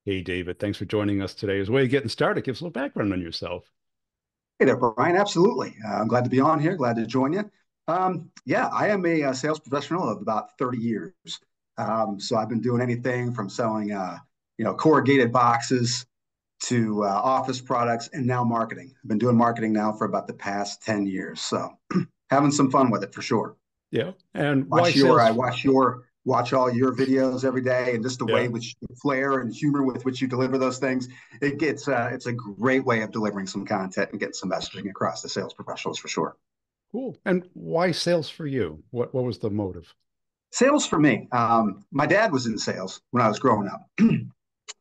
Hey, David, thanks for joining us today. As a way of getting started, give us a little background on yourself. Hey there, Brian. Absolutely. I'm glad to be on here. Glad to join you. Yeah, I am a sales professional of about 30 years. So I've been doing anything from selling, corrugated boxes to office products and now marketing. I've been doing marketing now for about the past 10 years. So having some fun with it for sure. Yeah. And why I sales? watch all your videos every day, and just the way Yeah. which flair and humor with which you deliver those things, it's a great way of delivering some content and getting some messaging across to sales professionals for sure. Cool. And why sales for you? What was the motive? Sales for me. My dad was in sales when I was growing up,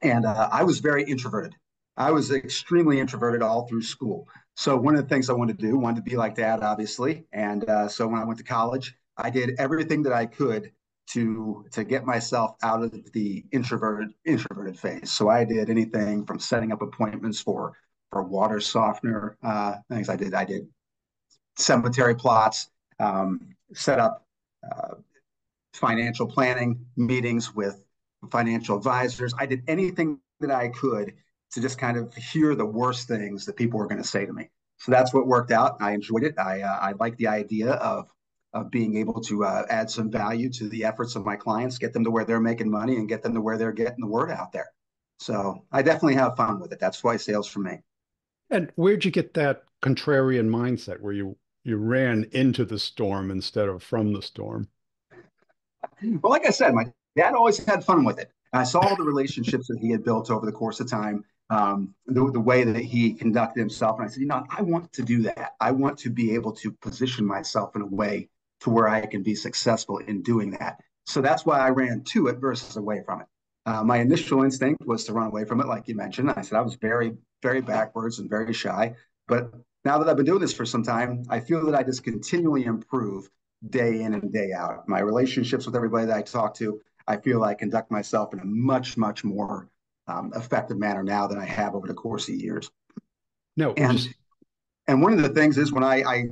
and I was very introverted. I was extremely introverted all through school. So one of the things I wanted to do, wanted to be like dad, obviously. And so when I went to college, I did everything that I could to get myself out of the introverted phase. So I did anything from setting up appointments for water softener things. I did cemetery plots, set up uh, financial planning meetings with financial advisors. I did anything that I could to just kind of hear the worst things that people were going to say to me. So that's what worked out. I enjoyed it. I like the idea of being able to add some value to the efforts of my clients, get them to where they're making money, and get them to where they're getting the word out there. So I definitely have fun with it. That's why sales for me. And where'd you get that contrarian mindset where you ran into the storm instead of from the storm? Well, like I said, my dad always had fun with it. And I saw the relationships that he had built over the course of time, the way that he conducted himself. And I said, I want to do that. I want to be able to position myself in a way to where I can be successful in doing that. So that's why I ran to it versus away from it. My initial instinct was to run away from it, like you mentioned. I said I was very, very backwards and very shy. But now that I've been doing this for some time, I feel that I just continually improve day in and day out. My relationships with everybody that I talk to, I feel I conduct myself in a much, much more effective manner now than I have over the course of years. No, would you? And and one of the things is when I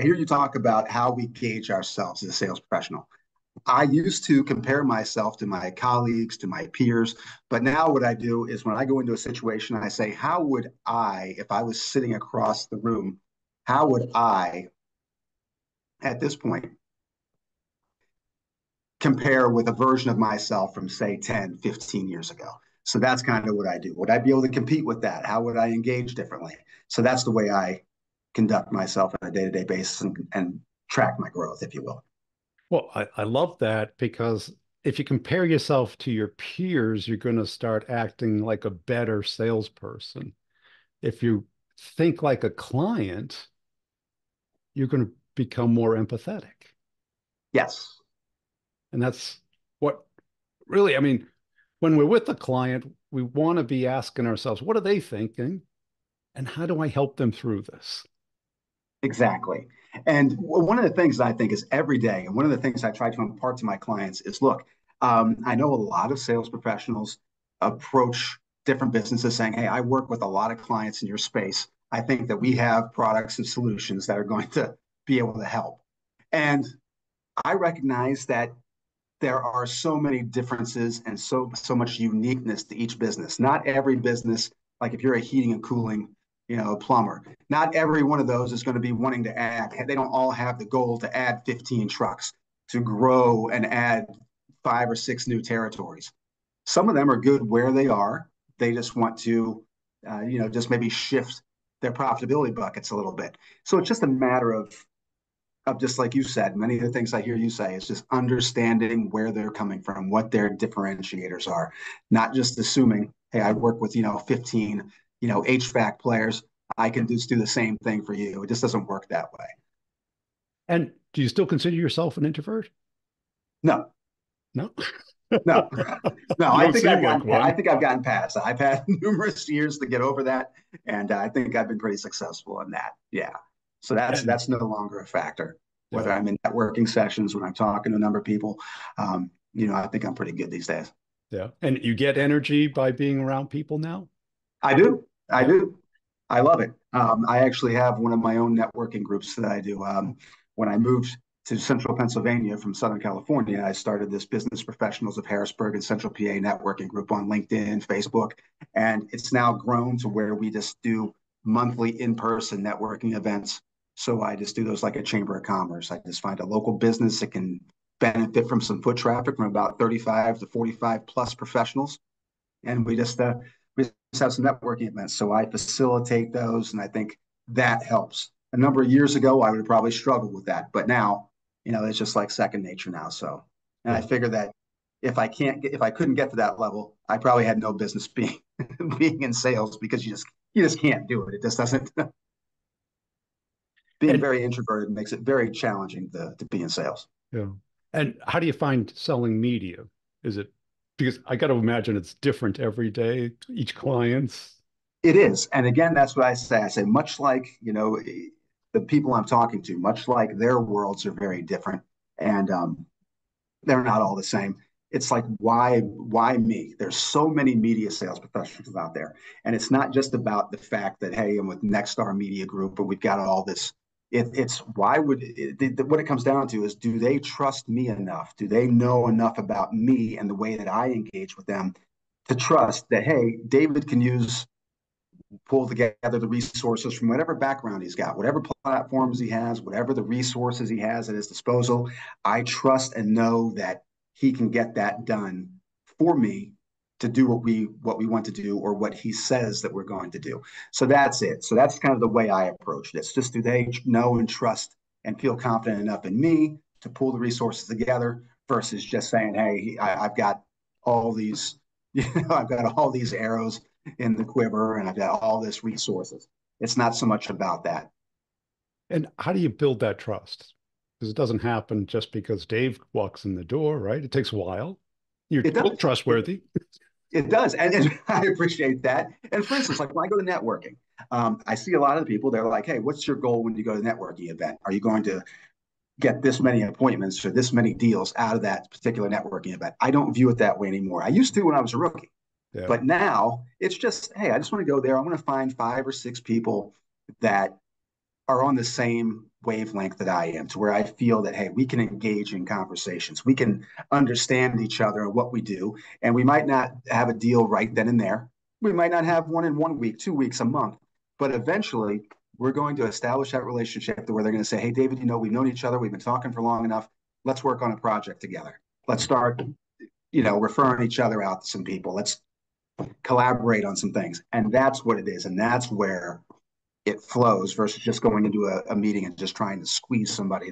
hear you talk about how we gauge ourselves as a sales professional. I used to compare myself to my colleagues, to my peers, but now what I do is when I go into a situation, I say, how would I, if I was sitting across the room, how would I, at this point, compare with a version of myself from say 10, 15 years ago. So that's kind of what I do. Would I be able to compete with that? How would I engage differently? So that's the way I conduct myself on a day-to-day basis and track my growth, if you will. Well, I love that because if you compare yourself to your peers, you're going to start acting like a better salesperson. If you think like a client, you're going to become more empathetic. Yes, And that's what really, I mean, when we're with the client, we want to be asking ourselves, what are they thinking? And how do I help them through this? exactly. And one of the things that I think is every day, and one of the things I try to impart to my clients is look, I know a lot of sales professionals approach different businesses saying, hey, I work with a lot of clients in your space. I think that we have products and solutions that are going to be able to help. And I recognize that there are so many differences and so much uniqueness to each business. Not every business, like if you're a heating and cooling, plumber, not every one of those is going to be wanting to add. They don't all have the goal to add 15 trucks, to grow and add 5 or 6 new territories. Some of them are good where they are. They just want to, just maybe shift their profitability buckets a little bit. So it's just a matter of just like you said, many of the things I hear you say is just understanding where they're coming from, what their differentiators are, not just assuming, hey, I work with, 15, HVAC players. I can just do the same thing for you. It just doesn't work that way. And do you still consider yourself an introvert? No, No, no, no. you don't seem like I one. think I've gotten past that. I've had numerous years to get over that, and I think I've been pretty successful in that. Yeah. So And that's no longer a factor. yeah, Whether I'm in networking sessions, when I'm talking to a number of people, I think I'm pretty good these days. yeah. And you get energy by being around people now? I do. I Yeah. do. I love it. I actually have one of my own networking groups that I do. When I moved to central Pennsylvania from Southern California, I started this Business Professionals of Harrisburg and Central PA networking group on LinkedIn, Facebook, and it's now grown to where we just do monthly in-person networking events. So I just do those like a chamber of commerce. I just find a local business that can benefit from some foot traffic from about 35 to 45 plus professionals, and we just have some networking events. So I facilitate those, and I think that helps. A number of years ago, I would have probably struggled with that, but now, it's just like second nature now. So, and I Yeah. figure that if I couldn't get to that level, I probably had no business being being in sales because you just can't do it. It just doesn't. Being And very introverted makes it very challenging to be in sales. yeah. And how do you find selling media? Is it because I got to imagine it's different every day, each client's. It is. And again, that's what I say. I say, much like, the people I'm talking to, much like their worlds are very different and they're not all the same. It's like, why me? There's so many media sales professionals out there. And it's not just about the fact that, hey, I'm with Nexstar Media Group and we've got all this. It's why what it comes down to is, do they trust me enough? Do they know enough about me and the way that I engage with them to trust that, hey, David can pull together the resources from whatever background he's got, whatever platforms he has, whatever the resources he has at his disposal. I trust and know that he can get that done for me to do what we want to do or what he says that we're going to do. So that's it. So that's kind of the way I approach this. Just, do they know and trust and feel confident enough in me to pull the resources together versus just saying, hey, I've got all these, I've got all these arrows in the quiver and I've got all this resources. It's not so much about that. And how do you build that trust? Because it doesn't happen just because Dave walks in the door, right? It takes a while. You're It both does. trustworthy. It does. And I appreciate that. And for instance, like when I go to networking, I see a lot of the people, they're like, hey, what's your goal when you go to a networking event? Are you going to get this many appointments or this many deals out of that particular networking event? I don't view it that way anymore. I used to when I was a rookie. Yeah. But now it's just, hey, I just want to go there. I want to find 5 or 6 people that are on the same wavelength that I am, to where I feel that, hey, we can engage in conversations. We can understand each other and what we do. And we might not have a deal right then and there. We might not have one in 1 week, 2 weeks, a month. But eventually, we're going to establish that relationship to where they're going to say, hey, David, we've known each other. We've been talking for long enough. Let's work on a project together. Let's start, referring each other out to some people. Let's collaborate on some things. And that's what it is. And that's where it flows versus just going into a meeting and just trying to squeeze somebody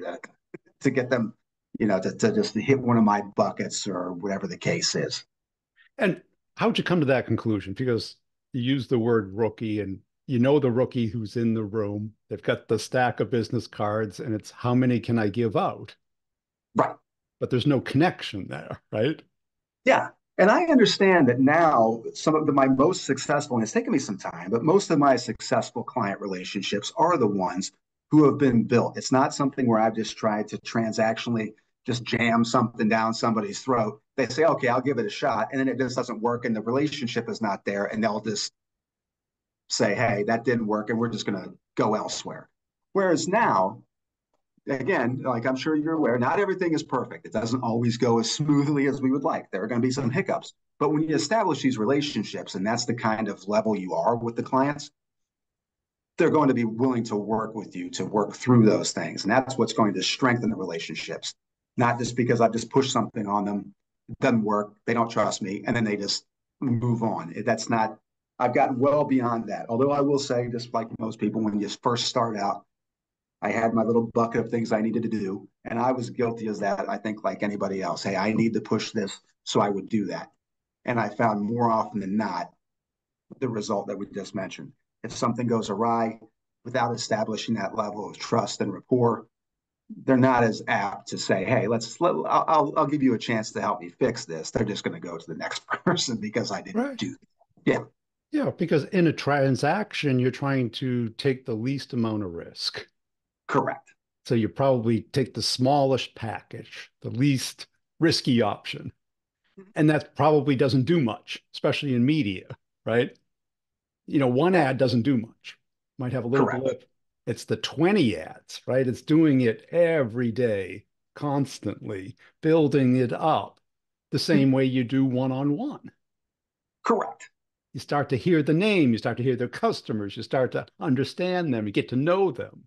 to get them, to just hit one of my buckets or whatever the case is. And how'd you come to that conclusion? Because you use the word rookie and you know the rookie who's in the room. They've got the stack of business cards and it's how many can I give out? Right. But there's no connection there, right? Yeah. And I understand that now some of my most successful, and it's taken me some time, but most of my successful client relationships are the ones who have been built. It's not something where I've just tried to transactionally just jam something down somebody's throat. They say, okay, I'll give it a shot. And then it just doesn't work. And the relationship is not there. And they'll just say, hey, that didn't work. And we're just going to go elsewhere. Whereas now, again, like I'm sure you're aware, not everything is perfect. It doesn't always go as smoothly as we would like. There are going to be some hiccups. But when you establish these relationships, and that's the kind of level you are with the clients, they're going to be willing to work with you to work through those things. And that's what's going to strengthen the relationships, not just because I've just pushed something on them, it doesn't work, they don't trust me, and then they just move on. That's not, I've gotten well beyond that. Although I will say, just like most people, when you first start out, I had my little bucket of things I needed to do. And I was guilty as that, I think, like anybody else. Hey, I need to push this. So I would do that. And I found more often than not the result that we just mentioned. If something goes awry without establishing that level of trust and rapport, they're not as apt to say, hey, I'll give you a chance to help me fix this. They're just going to go to the next person because I didn't Right. do that. Yeah, Yeah, because in a transaction, you're trying to take the least amount of risk. correct. So you probably take the smallest package, the least risky option. And that probably doesn't do much, especially in media, right? One ad doesn't do much. Might have a little Correct. blip. It's the 20 ads, right? It's doing it every day constantly, building it up the same way you do one-on-one. Correct. You start to hear the name, you start to hear their customers, you start to understand them, you get to know them.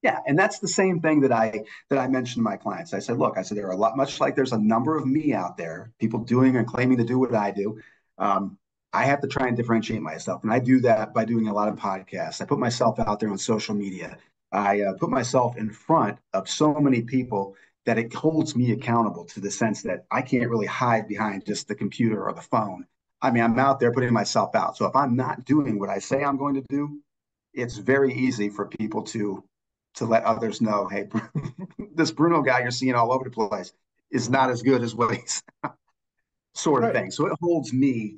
Yeah, and that's the same thing that I mentioned to my clients. I said, look, I said there are a lot, much like there's a number of me out there, people doing and claiming to do what I do. Um, I have to try and differentiate myself, and I do that by doing a lot of podcasts. I put myself out there on social media. I put myself in front of so many people that it holds me accountable to the sense that I can't really hide behind just the computer or the phone. I mean, I'm out there putting myself out. So if I'm not doing what I say I'm going to do, it's very easy for people to let others know, hey, this Bruno guy you're seeing all over the place is not as good as what he's sort of Right. thing. So it holds me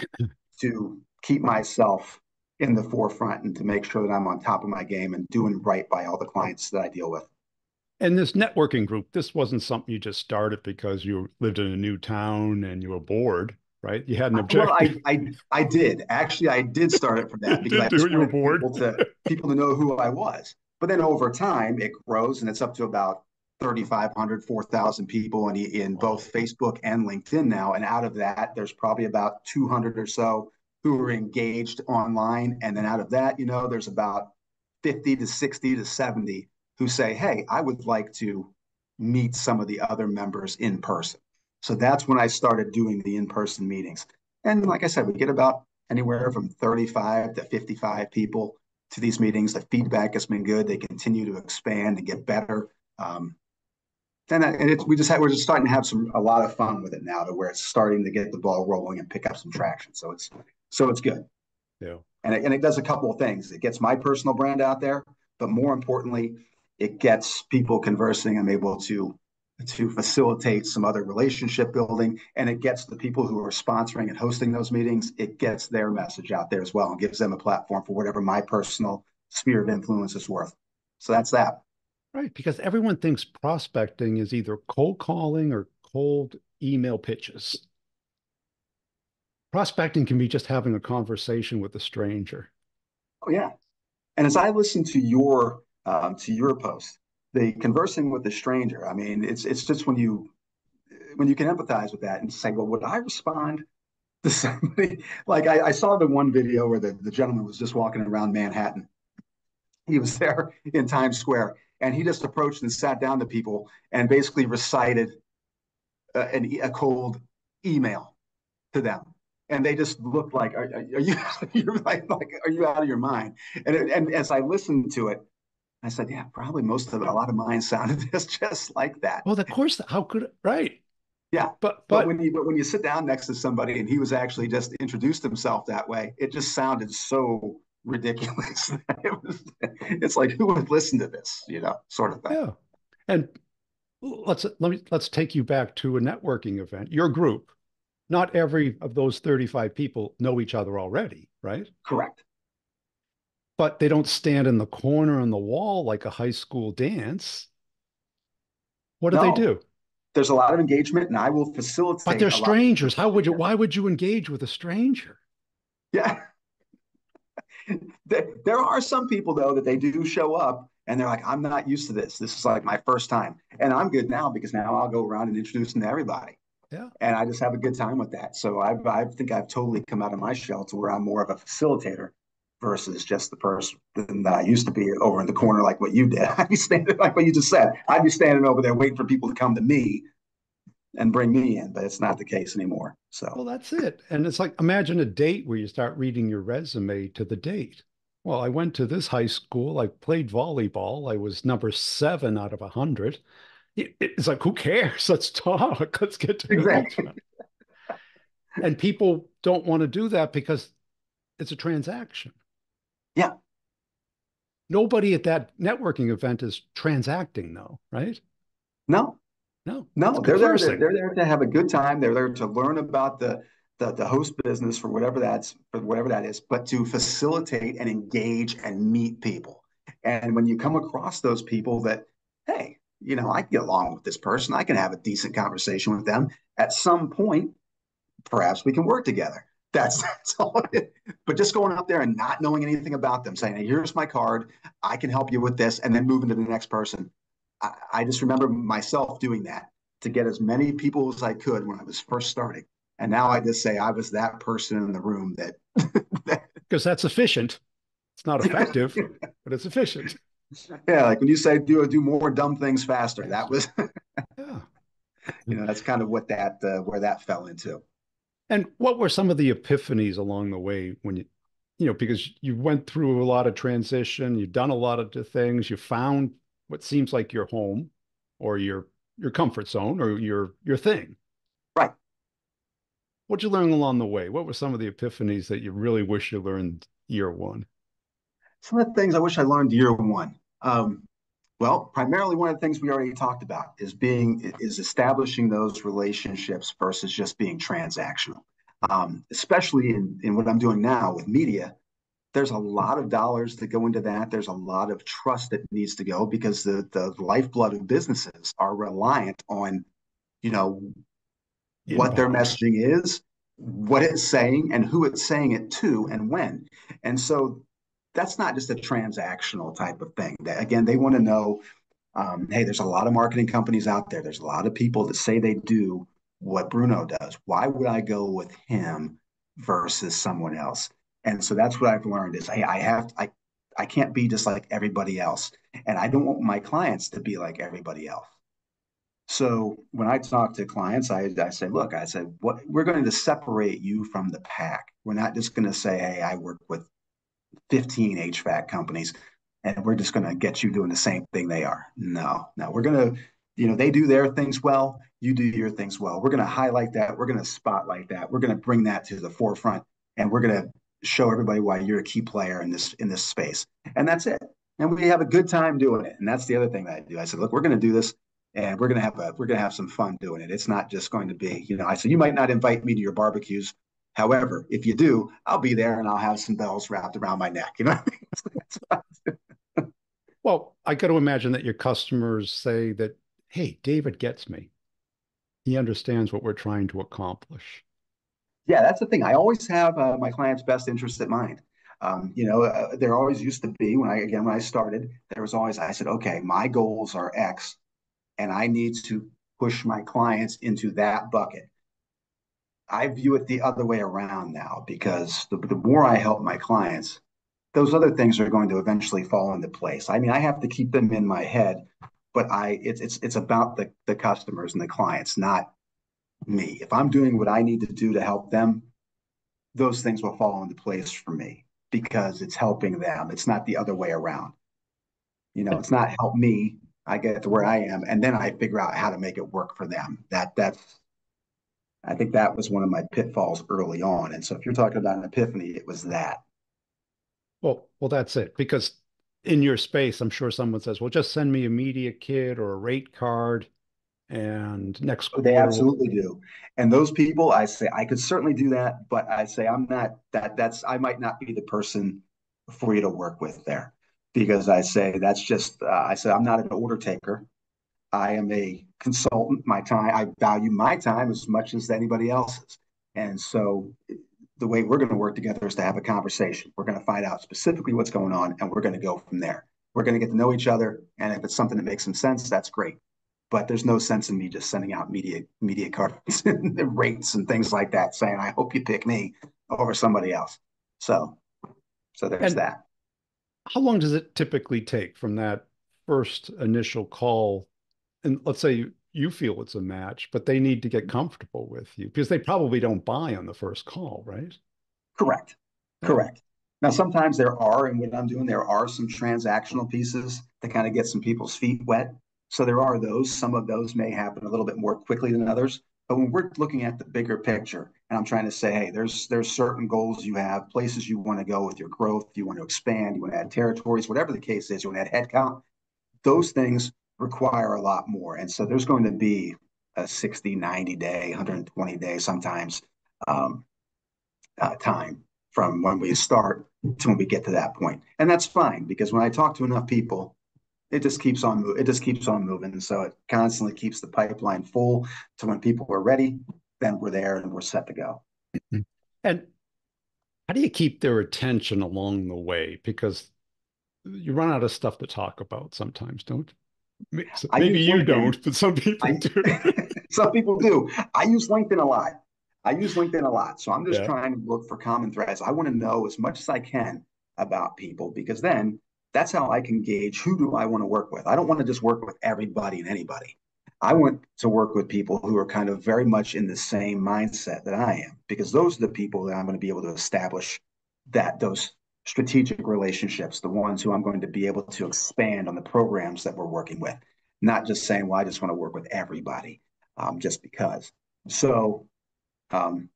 to keep myself in the forefront and to make sure that I'm on top of my game and doing right by all the clients that I deal with. And this networking group, this wasn't something you just started because you lived in a new town and you were bored, right? You had an Well, objective. I did actually I did start it for You that because did I do just it, you were wanted bored. people to know who I was. But then over time it grows and it's up to about 3,500, 4,000 people in both Facebook and LinkedIn now. And out of that, there's probably about 200 or so who are engaged online. And then out of that, there's about 50 to 60 to 70 who say, hey, I would like to meet some of the other members in person. So that's when I started doing the in-person meetings. And like I said, we get about anywhere from 35 to 55 people to these meetings. The feedback has been good. They continue to expand and get better. Um, we're just starting to have a lot of fun with it now, to where it's starting to get the ball rolling and pick up some traction. So it's good, Yeah. and it does a couple of things. It gets my personal brand out there, but more importantly, it gets people conversing. I'm able to facilitate some other relationship building, and it gets the people who are sponsoring and hosting those meetings. It gets their message out there as well and gives them a platform for whatever my personal sphere of influence is worth. So that's that. Right. Because everyone thinks prospecting is either cold calling or cold email pitches. Prospecting can be just having a conversation with a stranger. Oh yeah. And as I listen to your post, the conversing with the stranger, I mean, it's just when you can empathize with that and say, well, would I respond to somebody like I saw the one video where the gentleman was just walking around Manhattan. He was there in Times Square, and he just approached and sat down to people and basically recited a cold email to them. And they just looked like, are you, you're like, are you out of your mind? And as I listened to it, I said, yeah, probably a lot of mine sounded just like that. Well, of course, how could right? Yeah. But But but when you sit down next to somebody and he was actually just introduced himself that way, it just sounded so ridiculous. It's like, who would listen to this, sort of thing. yeah. And let's take you back to a networking event. Your group. Not every of those 35 people know each other already, right? Correct. But they don't stand in the corner on the wall like a high school dance. What do they No, do? there's a lot of engagement, and I will But facilitate they're a lot of strangers. How would you, engagement. why would you engage with a stranger? Yeah. There are some people, though, that they do show up and they're like, I'm not used to this. This is like my first time. And I'm good now because now I'll go around and introduce them to everybody. Yeah. And I just have a good time with that. So I think I've totally come out of my shell to where I'm more of a facilitator versus just the person that I used to be over in the corner, like what you did. I'd be standing, like what you just said. I'd be standing over there waiting for people to come to me and bring me in, but it's not the case anymore. So Well, that's it. And it's like, imagine a date where you start reading your resume to the date. Well, I went to this high school. I played volleyball. I was number 7 out of 100. It's like, who cares? Let's talk. Let's get to know each exactly, other. And people don't want to do that because it's a transaction. yeah, Nobody at that networking event is transacting, though, right? no, No, it's no, they're there to conversing. they're there to have a good time. They're there to learn about the host business for whatever that is, but to facilitate and engage and meet people. And when you come across those people that, hey, I can get along with this person, I can have a decent conversation with them. At some point, perhaps we can work together. That's all it is. But just going out there and not knowing anything about them, saying, hey, here's my card, I can help you with this, and then moving to the next person. I just remember myself doing that to get as many people as I could when I was first starting. And now I just say I was that person in the room that, Because that's efficient. It's not effective, but it's efficient. yeah, like when you say do more dumb things faster, that Faster. was, Yeah. that's kind of what that where that fell into. And what were some of the epiphanies along the way when because you went through a lot of transition, you've done a lot of the things, you found what seems like your home or your comfort zone or your thing. Right. What'd you learn along the way? What were some of the epiphanies that you really wish you learned year one? Some of the things I wish I learned year one. Well, primarily one of the things we already talked about is establishing those relationships versus just being transactional. Especially in what I'm doing now with media, there's a lot of dollars that go into that. There's a lot of trust that needs to go because the lifeblood of businesses are reliant on, you know, what their Inbound. messaging is, what it's saying, and who it's saying it to, and when. And so that's not just a transactional type of thing. Again, they want to know, hey, there's a lot of marketing companies out there. There's a lot of people that say they do what Bruno does. Why would I go with him versus someone else? And so that's what I've learned is, hey, I can't be just like everybody else, and I don't want my clients to be like everybody else. So when I talk to clients, I say, look, I said, what we're going to separate you from the pack. We're not just going to say, hey, I work with 15 HVAC companies and we're just going to get you doing the same thing they are. No, no, we're going to, they do their things well. You do your things well. We're going to highlight that. We're going to spotlight that. We're going to bring that to the forefront and we're going to show everybody why you're a key player in this space. And that's it. And we have a good time doing it. And that's the other thing that I do. I said, look, we're going to do this and we're going to have some fun doing it. It's not just going to be, I said, you might not invite me to your barbecues. However, if you do, I'll be there and I'll have some bells wrapped around my neck. You know what I mean? Well, I got to imagine that your customers say that, hey, David gets me. He understands what we're trying to accomplish. Yeah, that's the thing. I always have my client's best interest at mind. There always used to be when I started, there was always I said, okay, my goals are X, and I need to push my clients into that bucket. I view it the other way around now because the more I help my clients, those other things are going to eventually fall into place. I mean, I have to keep them in my head, but it's about the customers and the clients, not me. If I'm doing what I need to do to help them, those things will fall into place for me because it's helping them. It's not the other way around. And, It's not help me. I get to where I am, and then I figure out how to make it work for them. That's I think that was one of my pitfalls early on. And so if you're talking about an epiphany, it was that. well, that's it. Because in your space, I'm sure someone says, well, just send me a media kit or a rate card, and next They quarter we'll. absolutely do. And those people, I say, I could certainly do that, but I say, I'm not I might not be the person for you to work with there because I say, I say, I'm not an order taker. I am a consultant. I value my time as much as anybody else's. And so the way we're going to work together is to have a conversation. We're going to find out specifically what's going on and we're going to go from there. We're going to get to know each other. And if it's something that makes some sense, that's great. But there's no sense in me just sending out media cards and rates and things like that, saying, I hope you pick me over somebody else. So there's And that. how long does it typically take from that first initial call? And let's say you feel it's a match, but they need to get comfortable with you because they probably don't buy on the first call, right? Correct. Yeah. Correct. Now, sometimes and what I'm doing, there are some transactional pieces to kind of get some people's feet wet. So there are those. Some of those may happen a little bit more quickly than others. But when we're looking at the bigger picture, and I'm trying to say, hey, there's certain goals you have, places you want to go with your growth, you want to expand, you want to add territories, whatever the case is, you want to add headcount. Those things require a lot more. And so there's going to be a 60, 90 day, 120 day sometimes um, time from when we start to when we get to that point. And that's fine because when I talk to enough people, it just keeps on moving. So it constantly keeps the pipeline full to when people are ready, then we're there and we're set to go. And how do you keep their attention along the way? Because you run out of stuff to talk about sometimes, don't you? I Maybe use you LinkedIn. don't, but some people I do. Some people do. I use LinkedIn a lot. I use LinkedIn a lot. So I'm just Yeah. trying to look for common threads. I want to know as much as I can about people because then that's how I can gauge who do I want to work with. I don't want to just work with everybody and anybody. I want to work with people who are kind of very much in the same mindset that I am because those are the people that I'm going to be able to establish that those strategic relationships, the ones who I'm going to be able to expand on the programs that we're working with, not just saying, well, I just want to work with everybody just because. So um,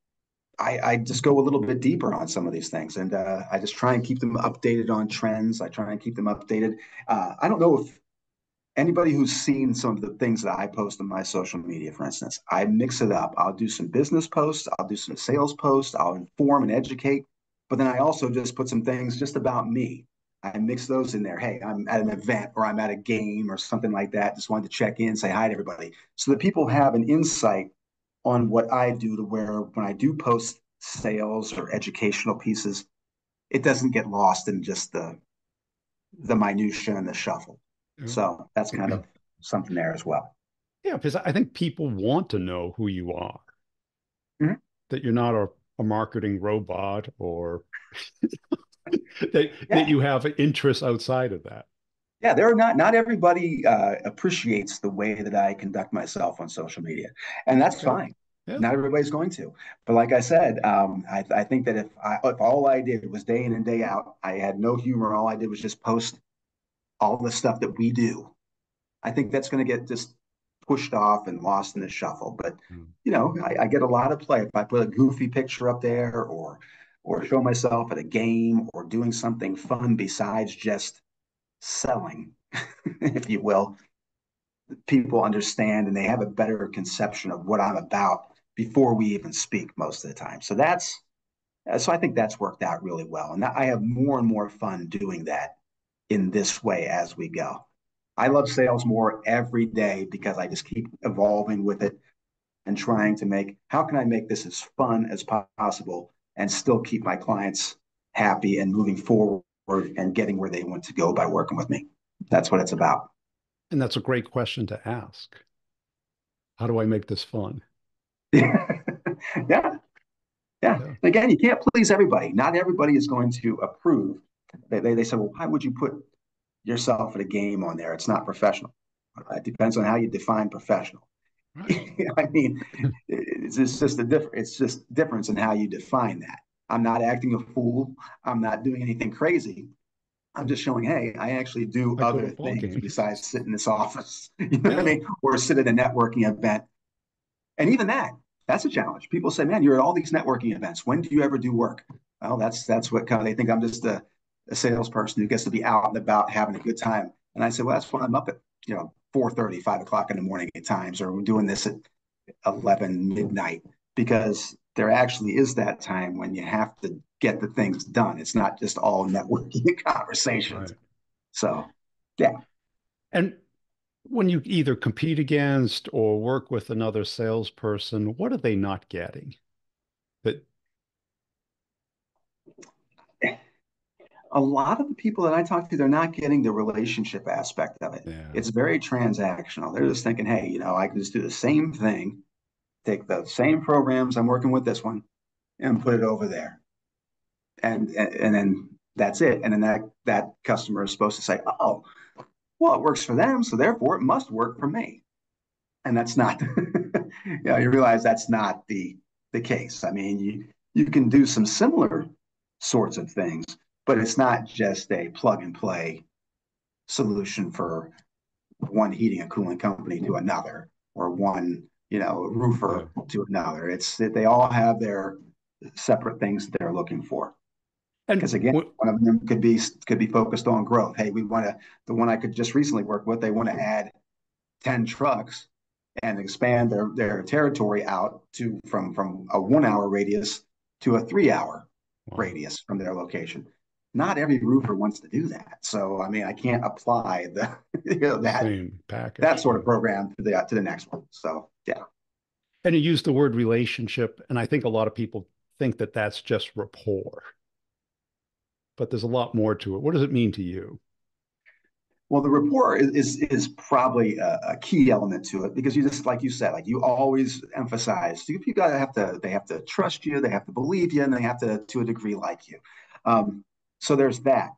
I just go a little bit deeper on some of these things, and I just try and keep them updated on trends. I try and keep them updated. I don't know if anybody who's seen some of the things that I post on my social media, for instance, I mix it up. I'll do some business posts, I'll do some sales posts, I'll inform and educate, but then I also just put some things just about me. I mix those in there. Hey, I'm at an event or I'm at a game or something like that. Just wanted to check in, say hi to everybody so that people have an insight on what I do to where when I do post sales or educational pieces, it doesn't get lost in just the minutia and the shuffle. Yeah. So that's kind of something there as well. Yeah, because I think people want to know who you are, Mhm. that you're not a marketing robot or that Yeah, you have interests outside of that. yeah. There are not everybody appreciates the way that I conduct myself on social media, and that's Okay. fine. Yeah. Not everybody's going to, but like I said, I think that if all I did was day in and day out, I had no humor. All I did was just post all the stuff that we do. I think that's going to get just pushed off and lost in the shuffle. But Mm. I get a lot of play if I put a goofy picture up there or show myself at a game or doing something fun besides just selling, if you will. People understand and they have a better conception of what I'm about before we even speak most of the time. So I think that's worked out really well, and I have more and more fun doing that in this way as we go. I love sales more every day because I just keep evolving with it and trying to make how can I make this as fun as possible and still keep my clients happy and moving forward and getting where they want to go by working with me. That's what it's about. And that's a great question to ask. How do I make this fun? Yeah. Yeah. Yeah. Again, you can't please everybody. Not everybody is going to approve. They say, well, why would you put yourself at a game on there? It's not professional. It depends on how you define professional. Right. I mean, it's just difference in how you define that. I'm not acting a fool. I'm not doing anything crazy. I'm just showing, hey, I actually do I go to a other ball things game. besides sit in this office. You know what I Yeah. mean? Or sit at a networking event. And even that's a challenge. People say, man, you're at all these networking events. When do you ever do work? Well, that's what kind of they think I'm just a salesperson who gets to be out and about having a good time. And I said, well, that's when I'm up at 4:30, 5 o'clock in the morning at times, or we're doing this at 11 midnight because there actually is that time when you have to get the things done. It's not just all networking conversations. Right. So, yeah. And when you either compete against or work with another salesperson, what are they not getting? That, A lot of the people that I talk to, they're not getting the relationship aspect of it. yeah, It's very transactional. They're just thinking, hey, I can just do the same thing, take the same programs I'm working with this one, and put it over there, and then that's it. And then that customer is supposed to say, oh, well, it works for them, so therefore it must work for me. And that's not, you realize that's not the case. I mean, you can do some similar sorts of things, but it's not just a plug and play solution for one heating and cooling company to another or one yeah. roofer to another. It's they all have their separate things that they're looking for And because again one of them could be focused on growth. Hey, we want to the one I could just recently work with, they want to add 10 trucks and expand their territory out to from a 1 hour radius to a 3 hour wow, radius from their location. Not every roofer wants to do that. So I mean, I can't apply the the that same that package. sort Yeah. of program to the next one. So yeah. And you use the word relationship, and I think a lot of people think that that's just rapport, but there's a lot more to it. What does it mean to you? Well, the rapport is probably a key element to it because you just like you said, like you always emphasize you gotta have to they have to trust you, they have to believe you, and they have to a degree like you. Um, so there's that.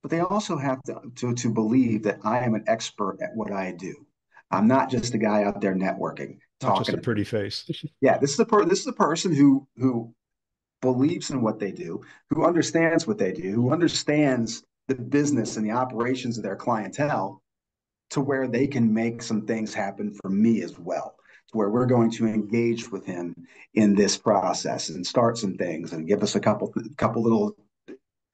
But they also have to believe that I am an expert at what I do. I'm not just a guy out there networking, Not just talking a to pretty people. face. Yeah, this is a person who believes in what they do, who understands what they do, who understands the business and the operations of their clientele to where they can make some things happen for me as well. To where we're going to engage with him in this process and start some things and give us a couple little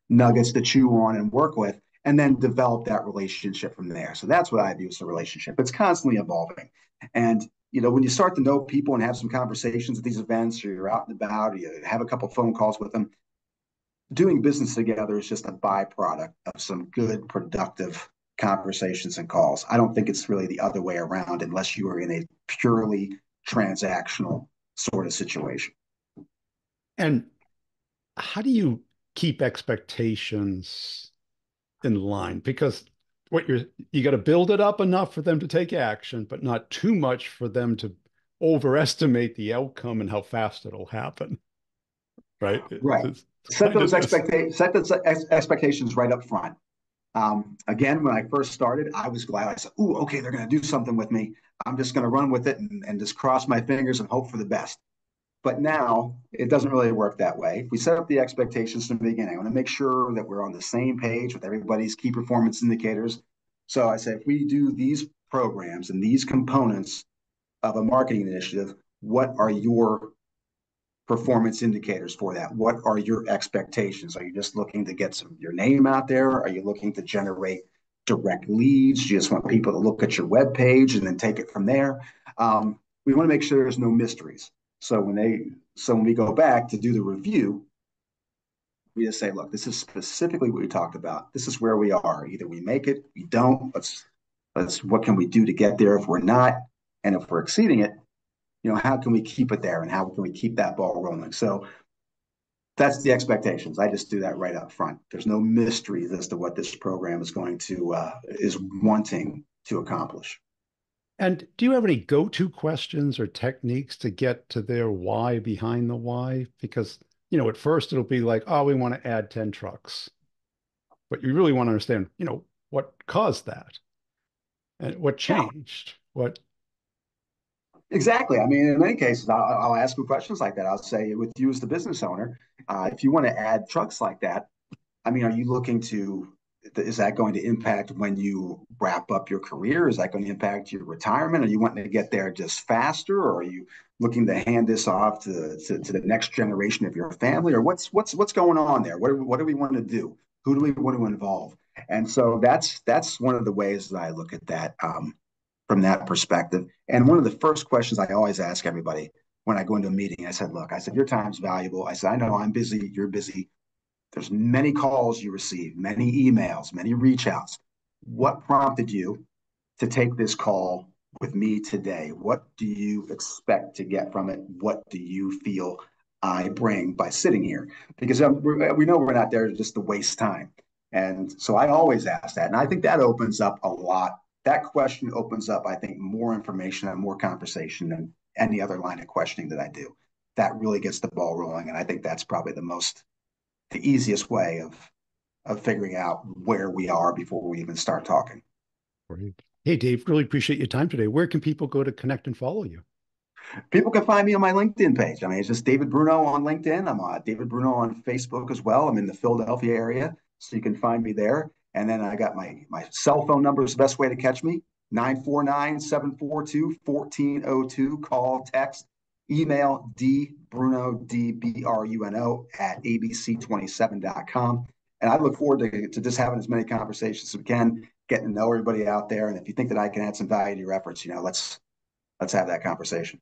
nuggets to chew on and work with, and then develop that relationship from there. So that's what I view as a relationship. It's constantly evolving. And when you start to know people and have some conversations at these events, or you're out and about, or you have a couple phone calls with them, doing business together is just a byproduct of some good, productive conversations and calls. I don't think it's really the other way around unless you are in a purely transactional sort of situation. And how do you keep expectations in line? Because what you got to build it up enough for them to take action, but not too much for them to overestimate the outcome and how fast it'll happen. Right? Right. It's kind of this. Set those expectations right up front. Again, when I first started, I was glad. I said, "Ooh, okay, they're going to do something with me. I'm just going to run with it and just cross my fingers and hope for the best." But now it doesn't really work that way. If we set up the expectations from the beginning, I want to make sure that we're on the same page with everybody's key performance indicators. So I say, if we do these programs and these components of a marketing initiative, what are your performance indicators for that? What are your expectations? Are you just looking to get your name out there? Are you looking to generate direct leads? Do you just want people to look at your web page and then take it from there? We want to make sure there's no mysteries. So when we go back to do the review, we just say, look, this is specifically what we talked about. This is where we are. Either we make it, we don't. Let's what can we do to get there if we're not, and if we're exceeding it, how can we keep it there and how can we keep that ball rolling? So that's the expectations. I just do that right up front. There's no mysteries as to what this program is going to is wanting to accomplish. And do you have any go-to questions or techniques to get to their why behind the why? Because, at first it'll be like, oh, we want to add 10 trucks. But you really want to understand, what caused that and what Yeah, changed, what. exactly. I mean, in many cases, I'll ask you questions like that. I'll say, with you as the business owner, if you want to add trucks like that, I mean, are you looking to, is that going to impact when you wrap up your career? Is that going to impact your retirement? Are you wanting to get there just faster? Or are you looking to hand this off to the next generation of your family? Or what's going on there? What do we want to do? Who do we want to involve? And so that's one of the ways that I look at that from that perspective. And one of the first questions I always ask everybody when I go into a meeting, I said, look, I said, your time's valuable. I said, I know I'm busy, you're busy. There's many calls you receive, many emails, many reach outs. What prompted you to take this call with me today? What do you expect to get from it? What do you feel I bring by sitting here? Because we know we're not there just to waste time. And so I always ask that. And I think that opens up a lot. That question opens up, I think, more information and more conversation than any other line of questioning that I do. That really gets the ball rolling. And I think that's probably the easiest way of figuring out where we are before we even start talking. Great. Hey, Dave, really appreciate your time today. Where can people go to connect and follow you? People can find me on my LinkedIn page. I mean, it's just David Bruno on LinkedIn. I'm David Bruno on Facebook as well. I'm in the Philadelphia area, so you can find me there. And then I got my cell phone number is the best way to catch me, 949-742-1402. Call, text, email dbruno, DBRUNO at abc27.com. And I look forward to just having as many conversations as we can, getting to know everybody out there. And if you think that I can add some value to your efforts, let's have that conversation.